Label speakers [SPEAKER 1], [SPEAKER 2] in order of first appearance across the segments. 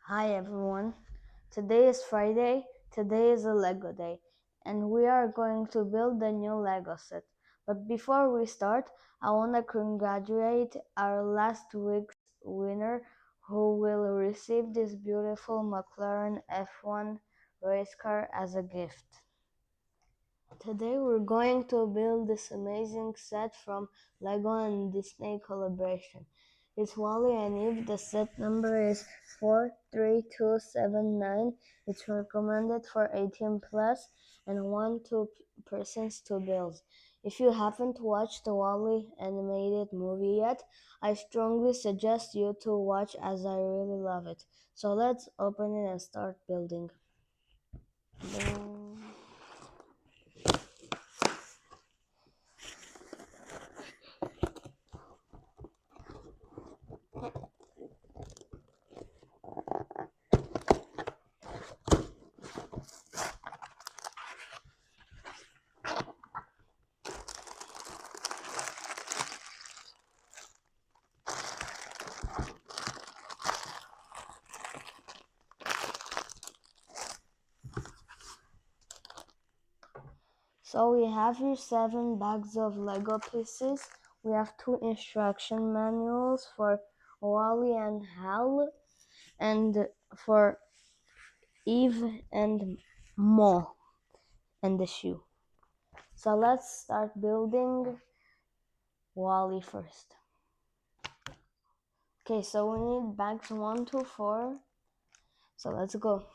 [SPEAKER 1] Hi everyone. Today is Friday. Today is a Lego day, and we are going to build a new Lego set. But before we start, I want to congratulate our last week's winner who will receive this beautiful McLaren F1 race car as a gift. Today we're going to build this amazing set from Lego and Disney collaboration. It's Wally and Eve. The set number is 43279. It's recommended for 18 plus and 1-2 persons to build. If you haven't watched the Wally animated movie yet, I strongly suggest you to watch as I really love it. So let's open it and start building. Boom. So we have here 7 bags of Lego pieces. We have 2 instruction manuals for Wally and Hal, and for Eve and Mo, and the shoe. So let's start building Wally first. Okay, so we need bags 1 to 4. So let's go.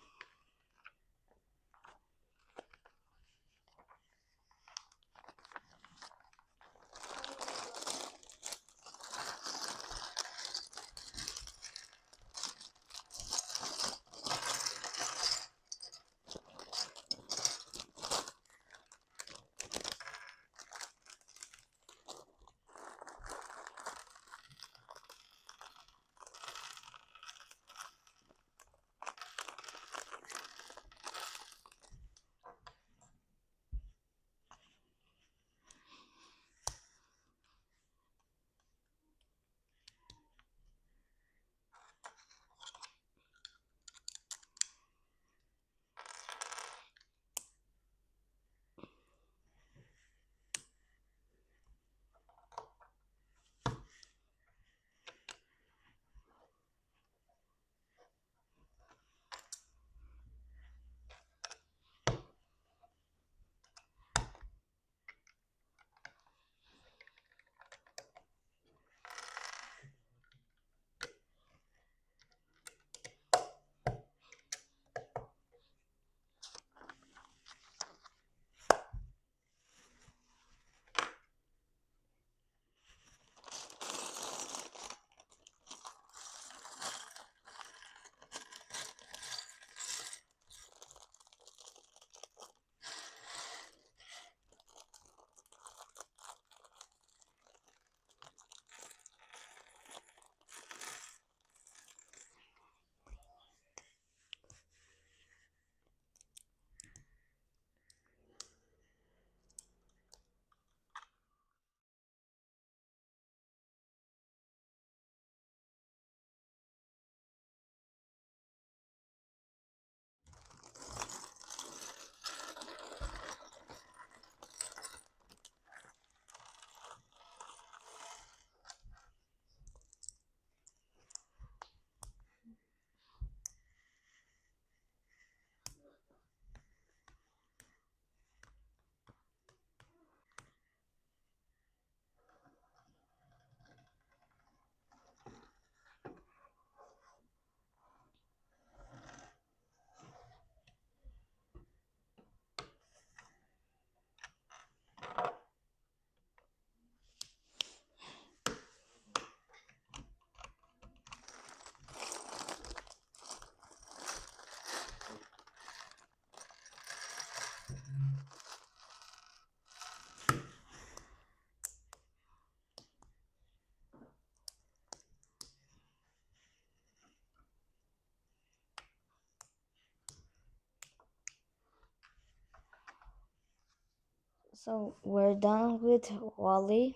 [SPEAKER 1] So we're done with Wally.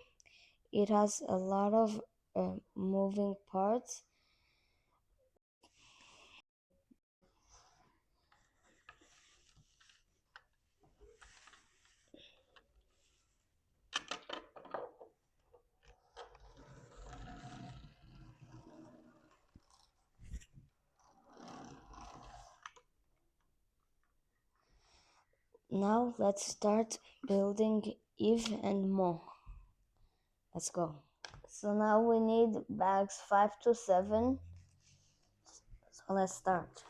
[SPEAKER 1] It has a lot of moving parts. Now let's start building Eve and Mo. Let's go. So now we need bags 5 to 7. So let's start.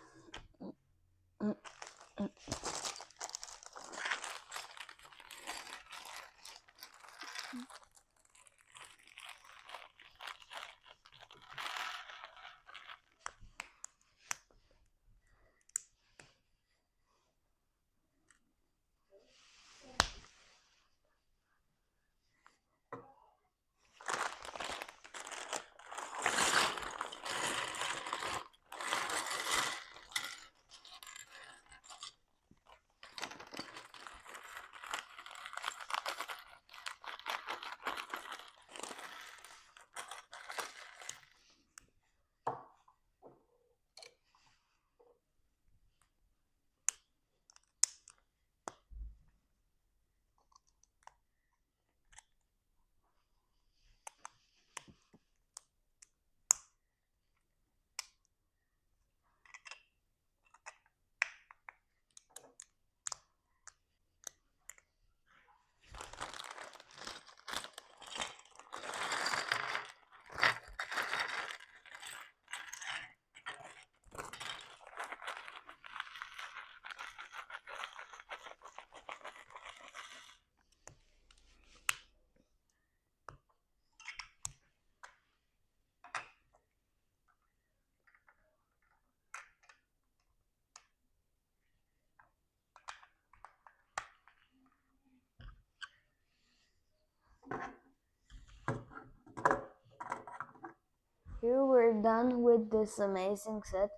[SPEAKER 1] Here we're done with this amazing set.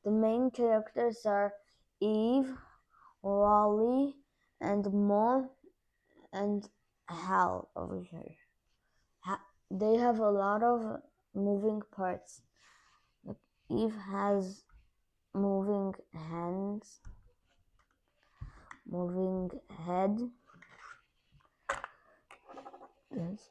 [SPEAKER 1] The main characters are Eve, Wally, and Mo, and Hal over here. They have a lot of moving parts. Like Eve has moving hands, moving head. Yes.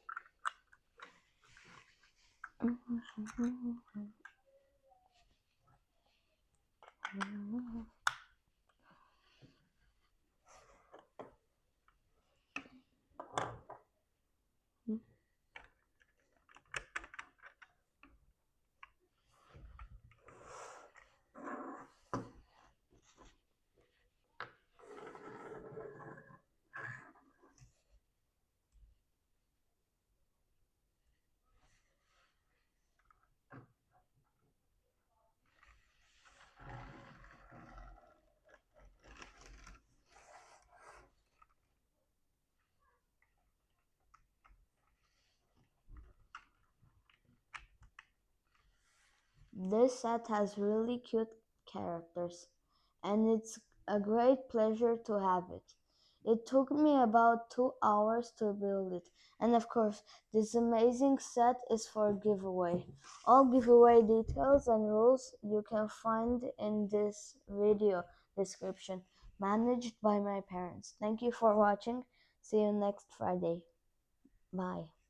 [SPEAKER 1] This set has really cute characters, and it's a great pleasure to have it. It took me about 2 hours to build it, and of course, this amazing set is for giveaway. All giveaway details and rules you can find in this video description, managed by my parents. Thank you for watching. See you next Friday. Bye.